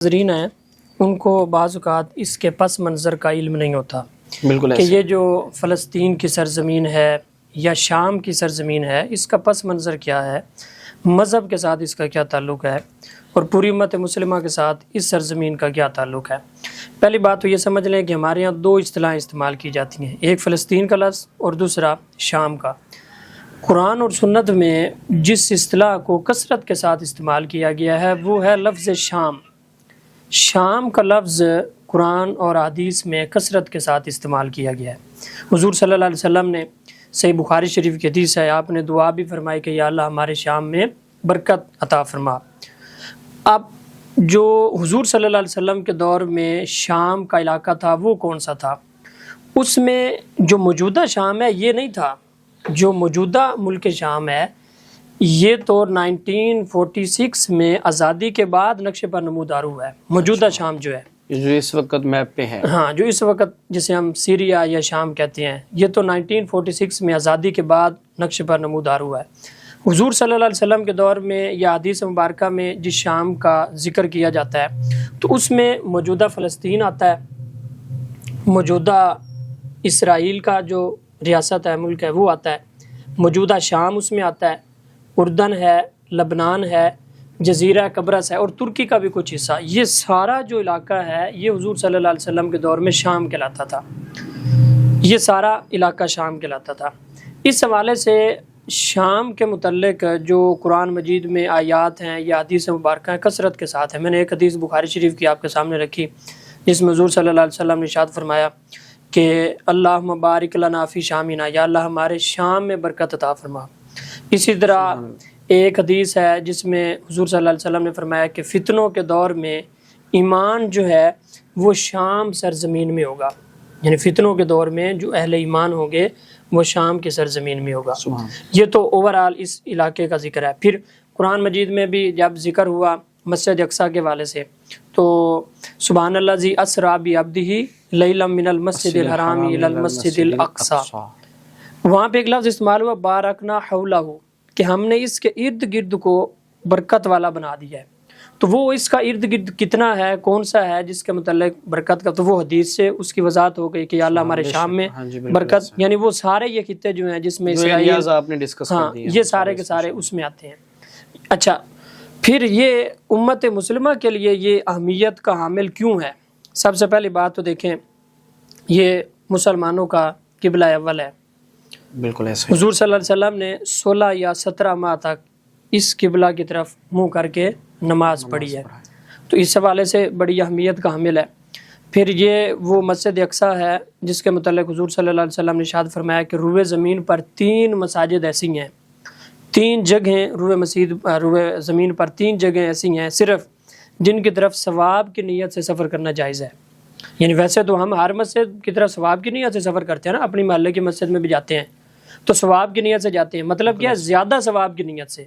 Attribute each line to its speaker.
Speaker 1: ناظرین ہیں ان کو بعض اوقات اس کے پس منظر کا علم نہیں ہوتا
Speaker 2: بالکل
Speaker 1: کہ یہ جو فلسطین کی سرزمین ہے یا شام کی سرزمین ہے اس کا پس منظر کیا ہے، مذہب کے ساتھ اس کا کیا تعلق ہے اور پوری امت مسلمہ کے ساتھ اس سرزمین کا کیا تعلق ہے۔ پہلی بات تو یہ سمجھ لیں کہ ہمارے یہاں دو اصطلاحیں استعمال کی جاتی ہیں، ایک فلسطین کا لفظ اور دوسرا شام کا۔ قرآن اور سنت میں جس اصطلاح کو کثرت کے ساتھ استعمال کیا گیا ہے وہ ہے لفظ شام۔ شام کا لفظ قرآن اور حدیث میں کثرت کے ساتھ استعمال کیا گیا ہے۔ حضور صلی اللہ علیہ وسلم نے صحیح بخاری شریف کی حدیث ہے، آپ نے دعا بھی فرمائی کہ یا اللہ ہمارے شام میں برکت عطا فرما۔ اب جو حضور صلی اللہ علیہ وسلم کے دور میں شام کا علاقہ تھا وہ کون سا تھا؟ اس میں جو موجودہ شام ہے یہ نہیں تھا، جو موجودہ ملک شام ہے یہ تو 1946 میں آزادی کے بعد نقشے پر نمودار ہوا ہے۔ موجودہ شام جو ہے
Speaker 2: جو اس وقت میپ پہ ہے،
Speaker 1: ہاں جو اس وقت جسے ہم سیریا یا شام کہتے ہیں، یہ تو 1946 میں آزادی کے بعد نقشے پر نمودار ہوا ہے۔ حضور صلی اللہ علیہ وسلم کے دور میں یا حدیث مبارکہ میں جس شام کا ذکر کیا جاتا ہے تو اس میں موجودہ فلسطین آتا ہے، موجودہ اسرائیل کا جو ریاست ہے ملک ہے وہ آتا ہے، موجودہ شام اس میں آتا ہے، اردن ہے، لبنان ہے، جزیرہ قبرص ہے اور ترکی کا بھی کچھ حصہ۔ یہ سارا جو علاقہ ہے یہ حضور صلی اللہ علیہ وسلم کے دور میں شام کہلاتا تھا، یہ سارا علاقہ شام کہلاتا تھا۔ اس حوالے سے شام کے متعلق جو قرآن مجید میں آیات ہیں یا حدیث مبارکہ ہیں کثرت کے ساتھ ہیں۔ میں نے ایک حدیث بخاری شریف کی آپ کے سامنے رکھی جس میں حضور صلی اللہ علیہ وسلم نے ارشاد فرمایا کہ اللہم بارک لنا فی شامنا، یا اللہ ہمارے شام میں برکت عطا فرما۔ اسی طرح ایک حدیث ہے جس میں حضور صلی اللہ علیہ وسلم نے فرمایا کہ فتنوں کے دور میں ایمان جو ہے وہ شام سرزمین میں ہوگا، یعنی فتنوں کے دور میں جو اہل ایمان ہوں گے وہ شام کی سرزمین میں ہوگا۔ یہ تو اوورآل اس علاقے کا ذکر ہے۔ پھر قرآن مجید میں بھی جب ذکر ہوا مسجد اقصیٰ کے حوالے سے تو سبحان اللہ ذی اسریٰ بعبدہ لیلا من المسجد الحرام الی المسجد الاقصیٰ، وہاں پہ ایک لفظ استعمال ہوا بارکنا حولہ، کہ ہم نے اس کے ارد گرد کو برکت والا بنا دیا ہے۔ تو وہ اس کا ارد گرد کتنا ہے، کون سا ہے جس کے متعلق برکت کا، تو وہ حدیث سے اس کی وضاحت ہو گئی کہ یا اللہ ہمارے شام میں برکت، یعنی وہ سارے یہ خطے جو ہیں جس میں اسرائیل،
Speaker 2: آپ نے ڈسکس
Speaker 1: ہاں یہ سارے کے سارے اس میں آتے ہیں۔ اچھا پھر یہ امت مسلمہ کے لیے یہ اہمیت کا حامل کیوں ہے؟ سب سے پہلی بات تو دیکھیں یہ مسلمانوں کا قبلہ اول ہے۔
Speaker 2: بالکل ایسے
Speaker 1: حضور صلی اللہ علیہ وسلم نے 16 یا 17 ماہ تک اس قبلہ کی طرف منہ کر کے نماز پڑھی ہے، تو اس حوالے سے بڑی اہمیت کا حامل ہے۔ پھر یہ وہ مسجد اقصیٰ ہے جس کے متعلق حضور صلی اللہ علیہ وسلم نے ارشاد فرمایا کہ روئے زمین پر 3 مساجد ایسی ہیں، 3 جگہیں روئے زمین پر 3 جگہیں ایسی ہیں صرف جن کی طرف ثواب کی نیت سے سفر کرنا جائز ہے۔ یعنی ویسے تو ہم ہر مسجد کی طرف ثواب کی نیت سے سفر کرتے ہیں نا، اپنی محلے کی مسجد میں بھی جاتے ہیں تو ثواب کی نیت سے جاتے ہیں، مطلب کیا زیادہ ثواب کی نیت سے،